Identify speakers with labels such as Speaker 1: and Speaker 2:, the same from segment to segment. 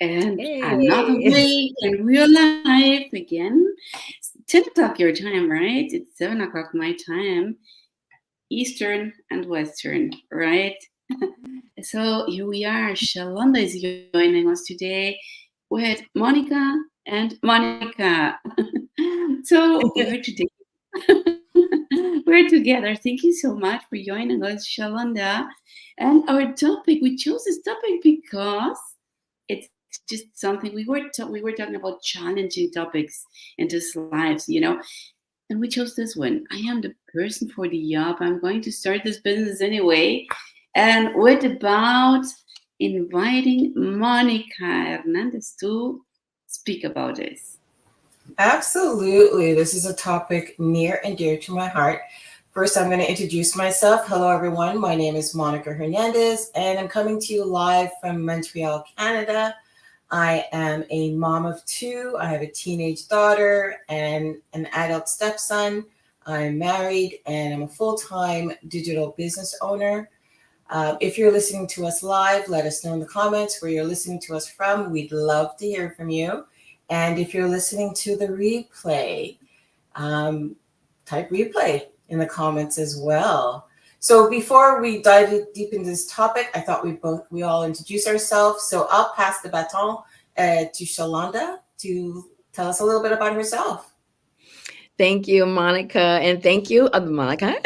Speaker 1: And another
Speaker 2: Hey.
Speaker 1: week in real life again. 10 o'clock your time, right? It's 7 o'clock my time, Eastern and Western, right? So here we are. Shalonda is joining us today with Monica and Monica. So we're today. We're together. Thank you so much for joining us, Shalonda. And our topic, we chose this topic because it's just something we were talking about challenging topics in this lives. And we chose this one. I am the person for the job. I'm going to start this business anyway. And what about inviting Monica Hernandez to speak about this?
Speaker 3: Absolutely. This is a topic near and dear to my heart. First, I'm going to introduce myself. Hello, everyone. My name is Monica Hernandez, and I'm coming to you live from Montreal, Canada. I am a mom of two. I have a teenage daughter and an adult stepson. I'm married, and I'm a full-time digital business owner. If you're listening to us live, let us know in the comments where you're listening to us from. We'd love to hear from you. And if you're listening to the replay, um, type replay in the comments as well. So before we dive deep into this topic, I thought we all introduce ourselves. So I'll pass the baton to Shalonda to tell us a little bit about herself.
Speaker 2: Thank you, Monica. And thank you, Monica,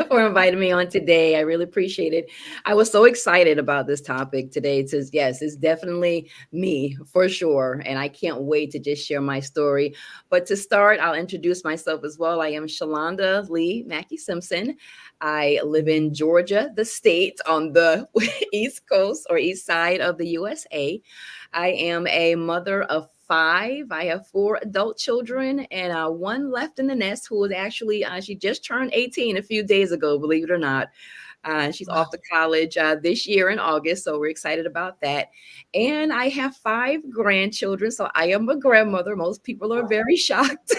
Speaker 2: for inviting me on today. I really appreciate it. I was so excited about this topic today. Yes, it's definitely me for sure. And I can't wait to just share my story. But to start, I'll introduce myself as well. I am Shalonda Lee Mackey Simpson. I live in Georgia, the state on the East Coast or East side of the USA. I am a mother of five. I have four adult children and one left in the nest who is actually, she just turned 18 a few days ago, believe it or not. She's
Speaker 3: Wow.
Speaker 2: off to college this year in August, so we're excited about that. And I have five grandchildren, so I am a grandmother. Most people are very shocked.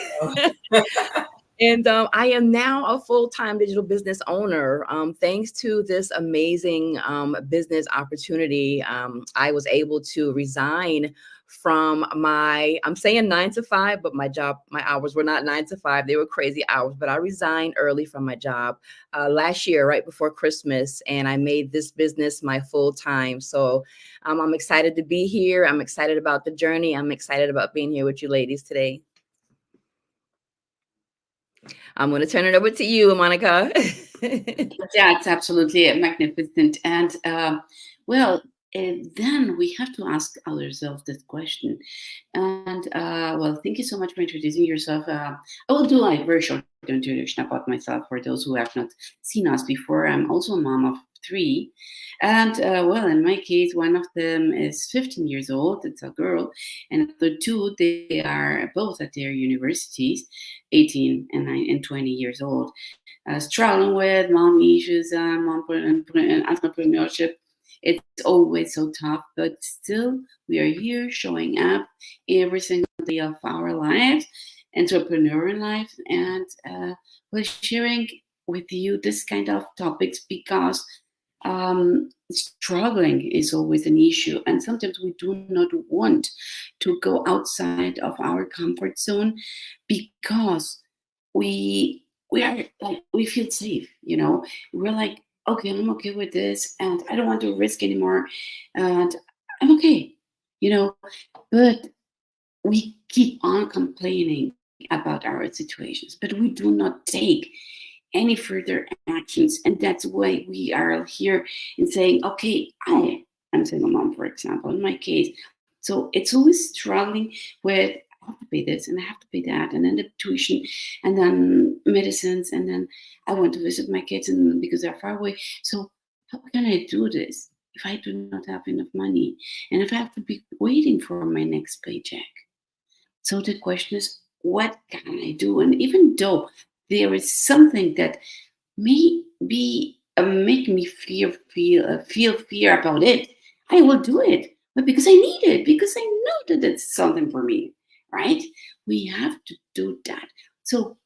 Speaker 2: And I am now a full-time digital business owner. Thanks to this amazing business opportunity, I was able to resign from I'm saying 9 to 5, but my hours were not 9 to 5. They were crazy hours, but I resigned early from my job last year, right before Christmas, and I made this business my full time. So I'm excited to be here. I'm excited about the journey. I'm excited about being here with you ladies today. I'm going to turn it over to you, Monica.
Speaker 1: Yeah, it's absolutely magnificent. And well, then we have to ask ourselves this question. And well, thank you so much for introducing yourself. I will do a very short introduction about myself for those who have not seen us before. I'm also a mom of three. And well, in my case, one of them is 15 years old. It's a girl. And the two, they are both at their universities, 18 and 20 years old, struggling with mom issues and entrepreneurship. It's always so tough, but still, we are here showing up every single day of our lives, entrepreneur life, and we're sharing with you this kind of topics because struggling is always an issue, and sometimes we do not want to go outside of our comfort zone because we are like we feel safe. We're like, okay, I'm okay with this and I don't want to risk anymore and I'm okay. But we keep on complaining about our situations, but we do not take any further actions, and that's why we are here in saying, okay, I am a single mom, for example, in my case. So it's always struggling with I have to pay this and I have to pay that, and then the tuition, and then medicines, and then I want to visit my kids, and because they're far away. So how can I do this if I do not have enough money, and if I have to be waiting for my next paycheck? So the question is, what can I do? And even though there is something that may be make me feel fear about it, I will do it. but because I need it, because I know that it's something for me, right? We have to do that. So,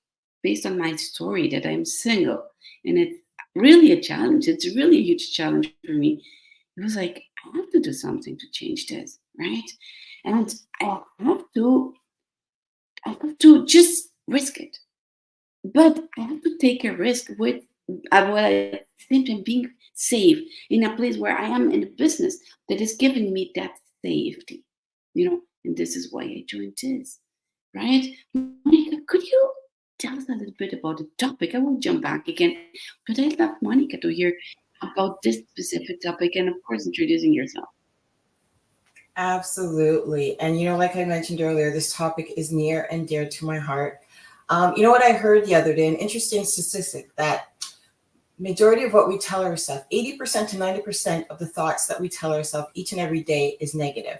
Speaker 1: based on my story that I'm single, and it's really a challenge, it's really a huge challenge for me. It was like, I have to do something to change this, right? And I have to just risk it. But I have to take a risk with, while at the same time being safe in a place where I am in a business that is giving me that safety, and this is why I joined this, right? Monica, could you tell us a little bit about the topic? I will jump back again, but I'd love Monica to hear about this specific topic and, of course, introducing yourself.
Speaker 3: Absolutely. And like I mentioned earlier, this topic is near and dear to my heart. You know what I heard the other day? An interesting statistic that majority of what we tell ourselves, 80% to 90% of the thoughts that we tell ourselves each and every day is negative.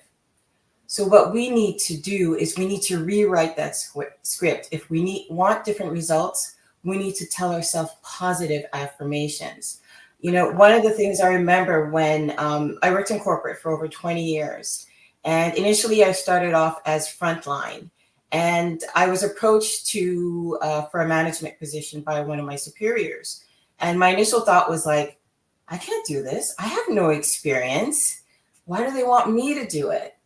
Speaker 3: So what we need to do is we need to rewrite that script. If we want different results, we need to tell ourselves positive affirmations. One of the things I remember when I worked in corporate for over 20 years, and initially I started off as frontline, and I was approached for a management position by one of my superiors. And my initial thought was like, I can't do this. I have no experience. Why do they want me to do it?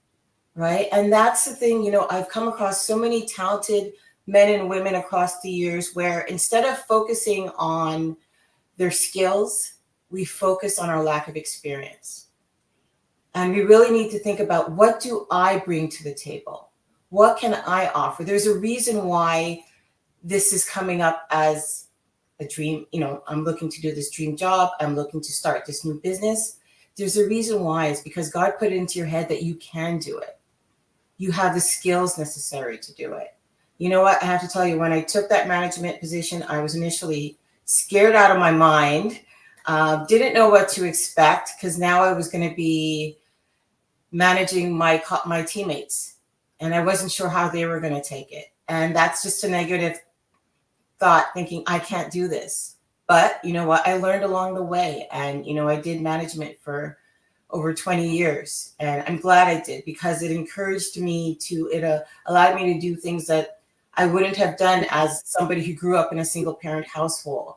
Speaker 3: Right. And that's the thing, I've come across so many talented men and women across the years where instead of focusing on their skills, we focus on our lack of experience. And we really need to think about, what do I bring to the table? What can I offer? There's a reason why this is coming up as a dream. I'm looking to do this dream job. I'm looking to start this new business. There's a reason why. It's because God put it into your head that you can do it. You have the skills necessary to do it. You know what? I have to tell you, when I took that management position, I was initially scared out of my mind. Didn't know what to expect, because now I was going to be managing my teammates, and I wasn't sure how they were going to take it. And that's just a negative thought, thinking I can't do this. But you know what? I learned along the way, and I did management for over 20 years. And I'm glad I did, because it encouraged me it allowed me to do things that I wouldn't have done as somebody who grew up in a single parent household.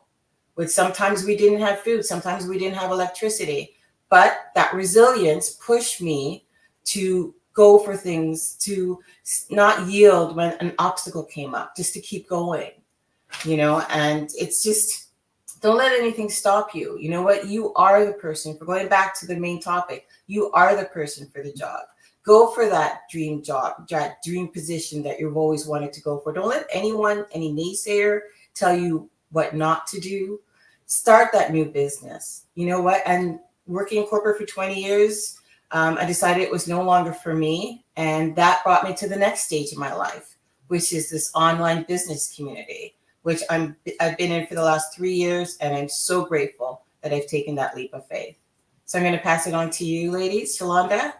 Speaker 3: Which sometimes we didn't have food, sometimes we didn't have electricity, but that resilience pushed me to go for things, to not yield when an obstacle came up, just to keep going, and it's just, don't let anything stop you. You know what? You are the person. For going back to the main topic, you are the person for the job. Go for that dream job, that dream position that you've always wanted to go for. Don't let any naysayer tell you what not to do. Start that new business. You know what? And working in corporate for 20 years, I decided it was no longer for me. And that brought me to the next stage of my life, which is this online business community, which I've been in for the last 3 years, and I'm so grateful that I've taken that leap of faith. So I'm going to pass it on to you, ladies. Shalonda?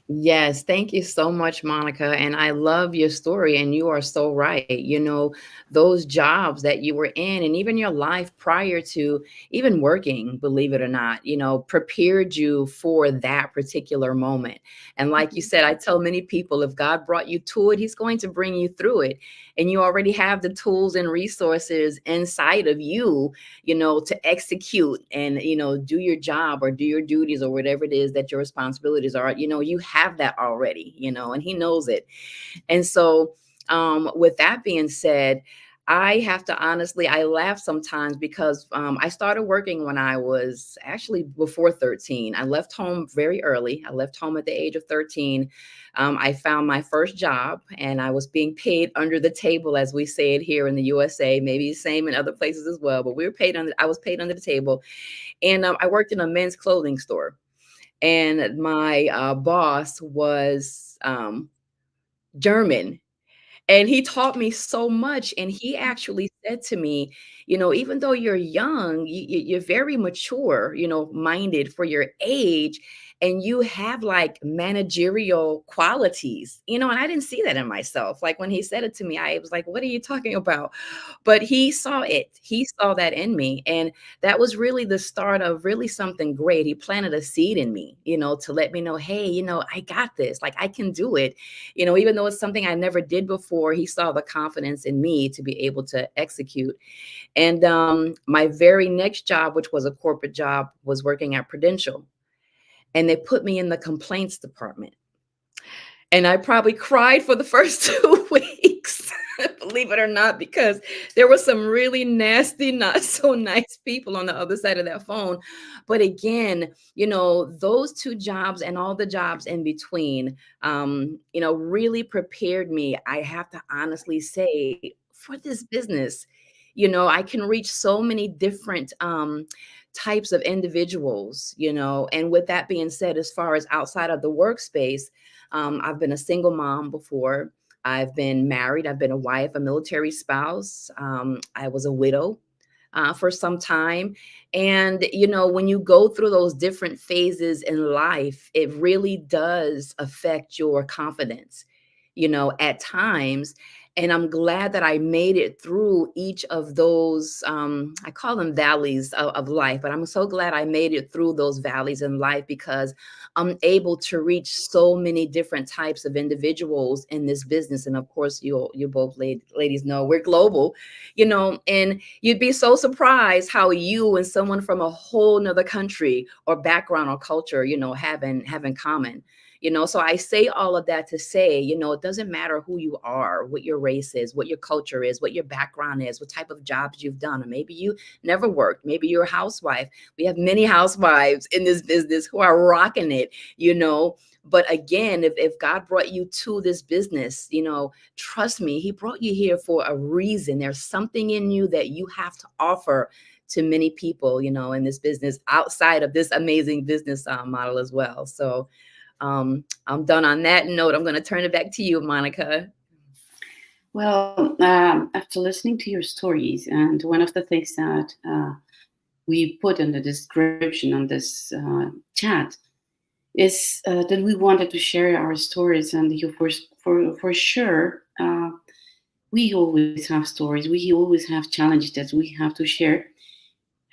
Speaker 2: Yes, thank you so much, Monica. And I love your story. And you are so right. Those jobs that you were in, and even your life prior to even working, believe it or not, prepared you for that particular moment. And like you said, I tell many people, if God brought you to it, He's going to bring you through it. And you already have the tools and resources inside of you, to execute and, do your job or do your duties or whatever it is that your responsibilities are. You have that already, and He knows it. And so, with that being said, I have to honestly, I laugh sometimes because I started working when I was actually before 13. I left home very early. I left home at the age of 13. I found my first job, and I was being paid under the table, as we say it here in the USA, maybe the same in other places as well. But I was paid under the table. And I worked in a men's clothing store. And my boss was German, and he taught me so much. And he actually said to me, even though you're young, you're very mature, minded for your age. and you have like managerial qualities, you know, and I didn't see that in myself. Like when he said it to me, I was like, what are you talking about? But he saw it. He saw that in me. And that was really the start of really something great. He planted a seed in me, you know, to let me know, hey, you know, I got this. Like I can do it. You know, even though it's something I never did before, he saw the confidence in me to be able to execute. And my very next job, which was a corporate job, was working at Prudential. And they put me in the complaints department. And I probably cried for the first 2 weeks, believe it or not, because there were some really nasty, not so nice people on the other side of that phone. But again, you know, those two jobs and all the jobs in between, you know, really prepared me, I have to honestly say, for this business. You know, I can reach so many different types of individuals, you know. And with that being said, as far as outside of the workspace, I've been a single mom before. I've been married. I've been a wife, a military spouse. I was a widow for some time. And, you know, when you go through those different phases in life, it really does affect your confidence, you know, at times. And I'm glad that I made it through each of those, I call them valleys of life, but I'm so glad I made it through those valleys in life because I'm able to reach so many different types of individuals in this business. And of course, you both ladies know we're global, you know, and you'd be so surprised how you and someone from a whole nother country or background or culture, you know, have in common. You know, so I say all of that to say, you know, it doesn't matter who you are, what your race is, what your culture is, what your background is, what type of jobs you've done, or maybe you never worked, maybe you're a housewife. We have many housewives in this business who are rocking it, you know. But again, if God brought you to this business, you know, trust me, he brought you here for a reason. There's something in you that you have to offer to many people, you know, in this business outside of this amazing business model as well. So I'm done on that note. I'm going to turn it back to you, Monica.
Speaker 1: Well, after listening to your stories, and one of the things that we put in the description on this chat is that we wanted to share our stories, and you for sure. We always have stories. We always have challenges that we have to share.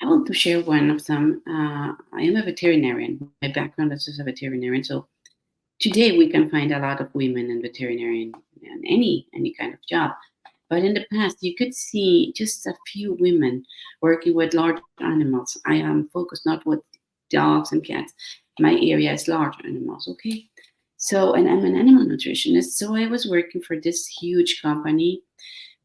Speaker 1: I want to share one of them. I am a veterinarian. My background is as a veterinarian, so today we can find a lot of women in veterinarian and any kind of job. But in the past, you could see just a few women working with large animals. I am focused not with dogs and cats. My area is large animals, okay? So, and I'm an animal nutritionist. So I was working for this huge company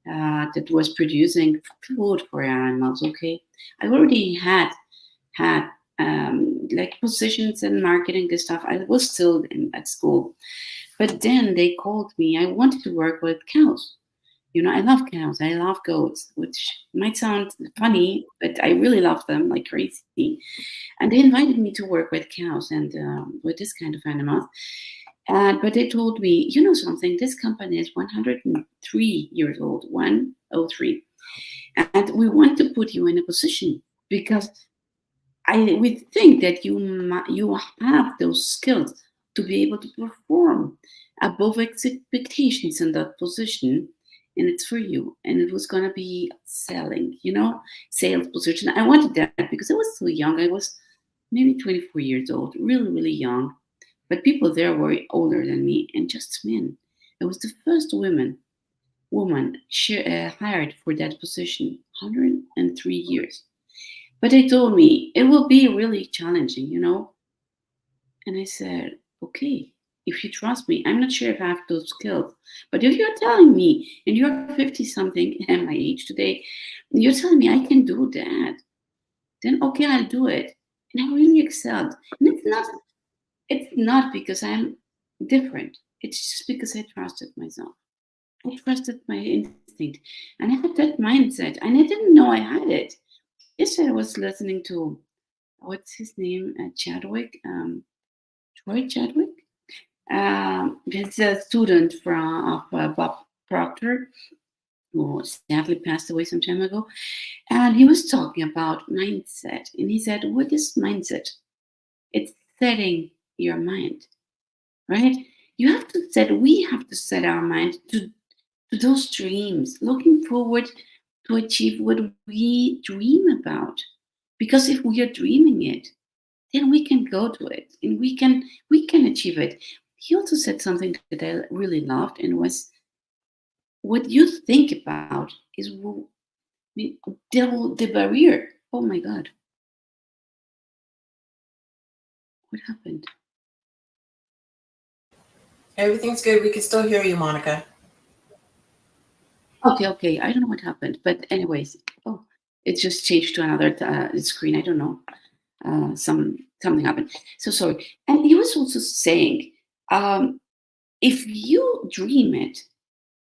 Speaker 1: that was producing food for animals, okay? I already had like positions in marketing and stuff. I was still at school, but then they called me. I wanted to work with cows. You know, I love cows. I love goats, which might sound funny, but I really love them like crazy. And they invited me to work with cows and with this kind of animals. And but they told me, you know something, this company is 103 years old, 103, and we want to put you in a position because we think that you have those skills to be able to perform above expectations in that position, and it's for you. And it was gonna be selling, you know, sales position. I wanted that because I was so young. I was maybe 24 years old, really, really young. But people there were older than me, and just men. I was the first woman hired for that position, 103 years. But they told me it will be really challenging, you know. And I said, okay, if you trust me, I'm not sure if I have those skills. But if you're telling me, and you're 50 something, and my age today, and you're telling me I can do that, then okay, I'll do it. And I really excelled. And it's not because I'm different. It's just because I trusted myself. I trusted my instinct. And I had that mindset. And I didn't know I had it. Yesterday I was listening to, what's his name? Chadwick. Troy Chadwick. He's a student of Bob Proctor, who sadly passed away some time ago. And he was talking about mindset. And he said, what is mindset? It's setting your mind, right? We have to set our mind to those dreams, looking forward to achieve what we dream about. Because if we are dreaming it, then we can go to it and we can achieve it. He also said something that I really loved, and was, what you think about is the barrier. Oh my God, what happened?
Speaker 3: Everything's good. We can still hear you, Monica.
Speaker 1: Okay. I don't know what happened, but anyways, oh, it just changed to another screen. I don't know. Something happened. So sorry. And he was also saying, um, if you dream it,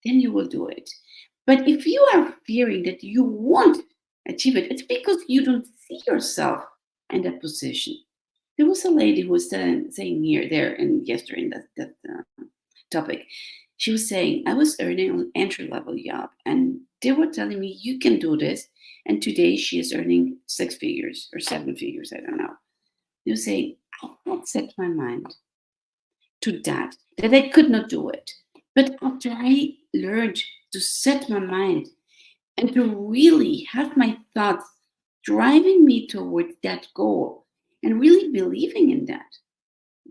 Speaker 1: then you will do it. But if you are fearing that you won't achieve it, it's because you don't see yourself in that position. There was a lady who was saying here, there, and yesterday in that topic. She was saying, I was earning an entry level job, and they were telling me, you can do this. And today she is earning 6 figures or 7 figures, I don't know. They were saying, I had set my mind to that I could not do it. But after I learned to set my mind and to really have my thoughts driving me towards that goal and really believing in that,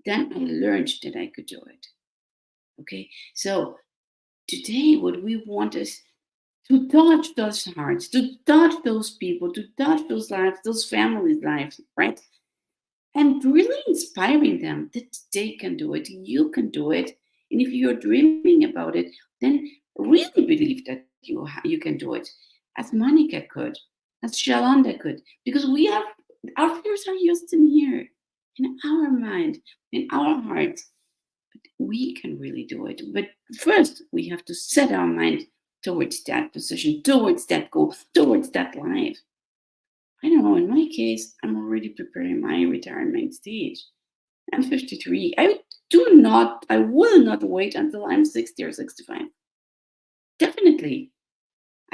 Speaker 1: then I learned that I could do it. Okay, so today what we want is to touch those hearts, to touch those people, to touch those lives, those families' lives, right? And really inspiring them that they can do it, you can do it. And if you're dreaming about it, then really believe that you can do it, as Monica could, as Shalonda could, because we have our fears are used in here, in our mind, in our heart. But we can really do it. But first, we have to set our mind towards that position, towards that goal, towards that life. I don't know, in my case, I'm already preparing my retirement stage. I'm 53. I will not wait until I'm 60 or 65. Definitely.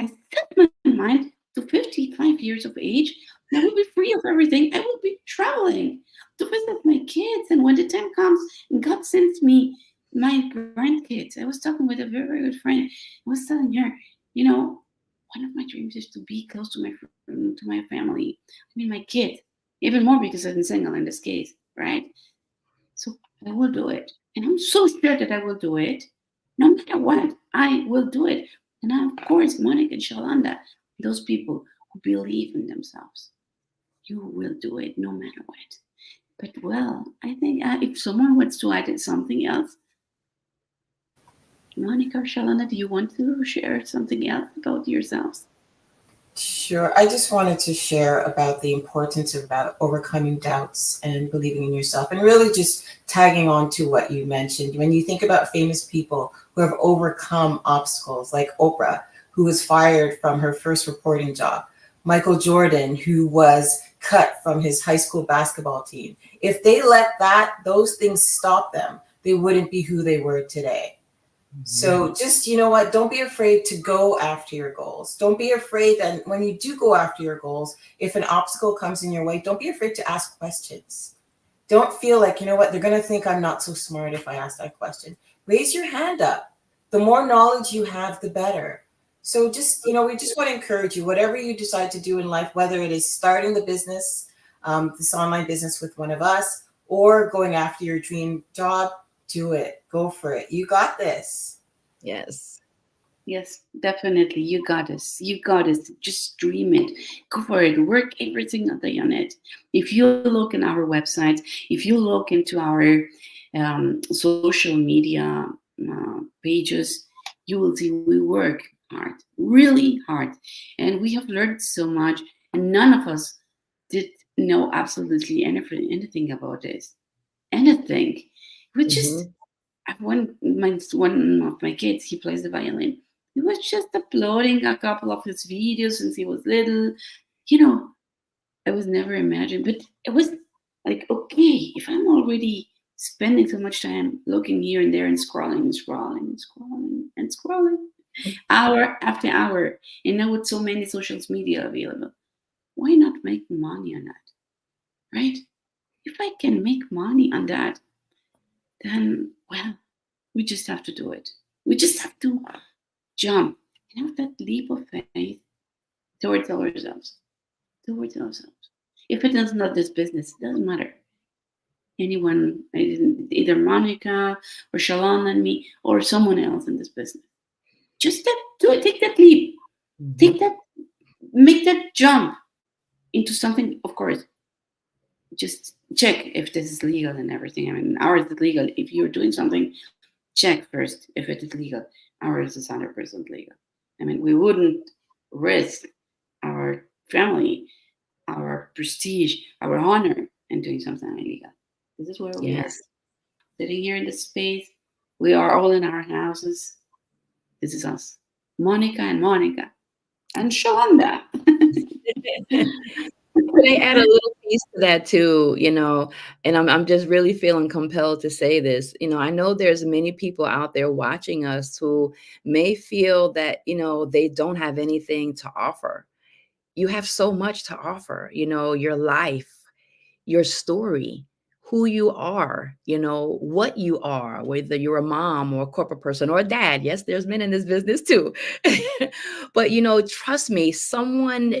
Speaker 1: I set my mind to 55 years of age, and I will be free of everything. I will be traveling to visit my kids. And when the time comes and God sends me my grandkids, I was talking with a very, very good friend. I was telling her, you know, one of my dreams is to be close to my family. I mean, my kids, even more because I've been single in this case, right? So I will do it. And I'm so sure that I will do it. No matter what, I will do it. And of course, Monica and Shalonda, those people who believe in themselves, you will do it no matter what. But well, I think if someone wants to add something else, Monica or Shalonda, do you want to share something else about yourselves?
Speaker 3: Sure. I just wanted to share about the importance of about overcoming doubts and believing in yourself, and really just tagging on to what you mentioned. When you think about famous people who have overcome obstacles, like Oprah, who was fired from her first reporting job, Michael Jordan, who was cut from his high school basketball team. If they let those things stop them, they wouldn't be who they were today. So just, you know what, don't be afraid to go after your goals. Don't be afraid that when you do go after your goals, if an obstacle comes in your way, don't be afraid to ask questions. Don't feel like, you know what, they're going to think I'm not so smart if I ask that question. Raise your hand up. The more knowledge you have, the better. So just, we just want to encourage you, whatever you decide to do in life, whether it is starting the business, this online business with one of us, or going after your dream job, do it. Go for it. You got this.
Speaker 2: Yes.
Speaker 1: Yes, definitely. You got us. You got us. Just dream it. Go for it. Work every single day on it. If you look in our website, if you look into our social media pages, you will see we work hard, really hard. And we have learned so much. And none of us did know absolutely anything about this. Anything. We just one of my kids, he plays the violin. He was just uploading a couple of his videos since he was little. You know, I was never imagined, but it was like, okay, if I'm already spending so much time looking here and there and scrolling and scrolling and scrolling and scrolling, hour after hour, and now with so many social media available, why not make money on that, right? If I can make money on that, then, well, we just have to do it. We just have to jump and have that leap of faith towards ourselves. Towards ourselves. If it is not this business, it doesn't matter. Anyone, either Monica or Shalon and me or someone else in this business. Just do it, take that leap. Take that, make that jump into something, of course. Just check if this is legal and everything. I mean, ours is legal. If you're doing something, check first if it is legal. Ours is 100% legal. I mean, we wouldn't risk our family, our prestige, our honor in doing something illegal. This is where we are.
Speaker 2: Yes.
Speaker 1: Sitting here in this space, we are all in our houses. This is us. Monica and Shalonda.
Speaker 2: Can I add a little piece to that too, and I'm just really feeling compelled to say this. I know there's many people out there watching us who may feel that, they don't have anything to offer. You have so much to offer, your life, your story, who you are, what you are, whether you're a mom or a corporate person or a dad. Yes, there's men in this business too. But trust me, someone's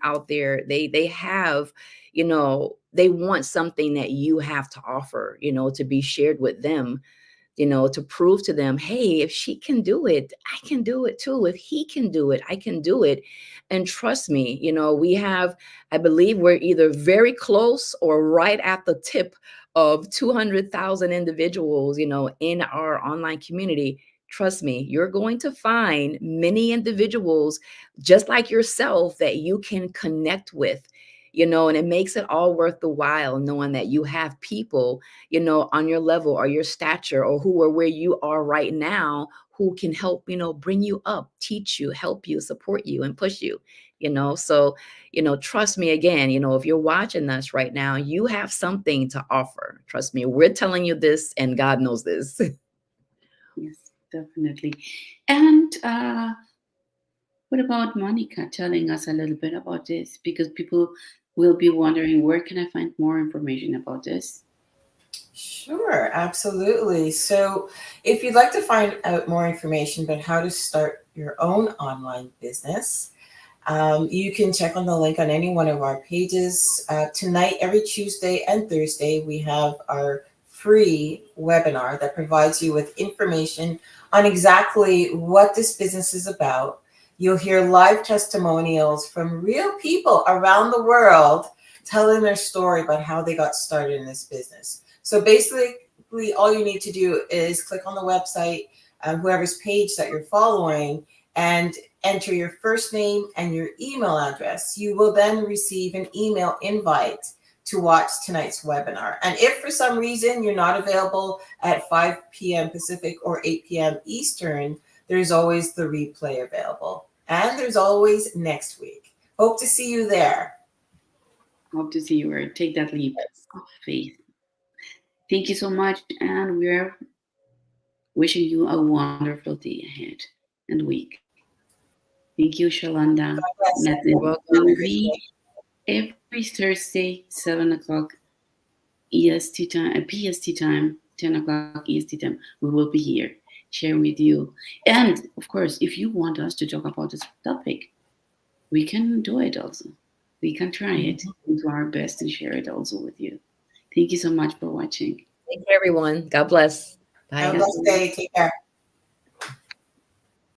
Speaker 2: out there, they have, they want something that you have to offer, to be shared with them, to prove to them, hey, if she can do it, I can do it too. If he can do it, I can do it. And trust me, I believe we're either very close or right at the tip of 200,000 individuals, in our online community. Trust me, you're going to find many individuals just like yourself that you can connect with, and it makes it all worth the while knowing that you have people, on your level or your stature or who are where you are right now, who can help, bring you up, teach you, help you, support you, and push you, So, trust me again, if you're watching us right now, you have something to offer. Trust me, we're telling you this and God knows this.
Speaker 1: Yes, definitely. And what about Monica telling us a little bit about this? Because people will be wondering, where can I find more information about this?
Speaker 3: Sure, absolutely. So, if you'd like to find out more information about how to start your own online business, you can check on the link on any one of our pages. Tonight, every Tuesday and Thursday, we have our free webinar that provides you with information on exactly what this business is about. You'll hear live testimonials from real people around the world telling their story about how they got started in this business. So basically, all you need to do is click on the website, whoever's page that you're following, and enter your first name and your email address. You will then receive an email invite to watch tonight's webinar. And if for some reason you're not available at 5 p.m. Pacific or 8 p.m. Eastern, there's always the replay available. And there's always next week. Hope to see you there.
Speaker 1: Hope to see you or take that leap of faith. Thank you so much, and we're wishing you a wonderful day ahead and week. Thank you, Shalonda.
Speaker 3: God bless
Speaker 1: That
Speaker 3: everyone.
Speaker 1: will
Speaker 3: Have a great
Speaker 1: be
Speaker 3: day.
Speaker 1: every Thursday, 7 o'clock EST time, PST time, 10 o'clock EST time. We will be here sharing with you. And of course, if you want us to talk about this topic, we can do it also. We can try it and do our best and share it also with you. Thank you so much for watching.
Speaker 2: Thank you, everyone. God bless.
Speaker 3: Have a
Speaker 2: Bye.
Speaker 3: blessed day. Take care.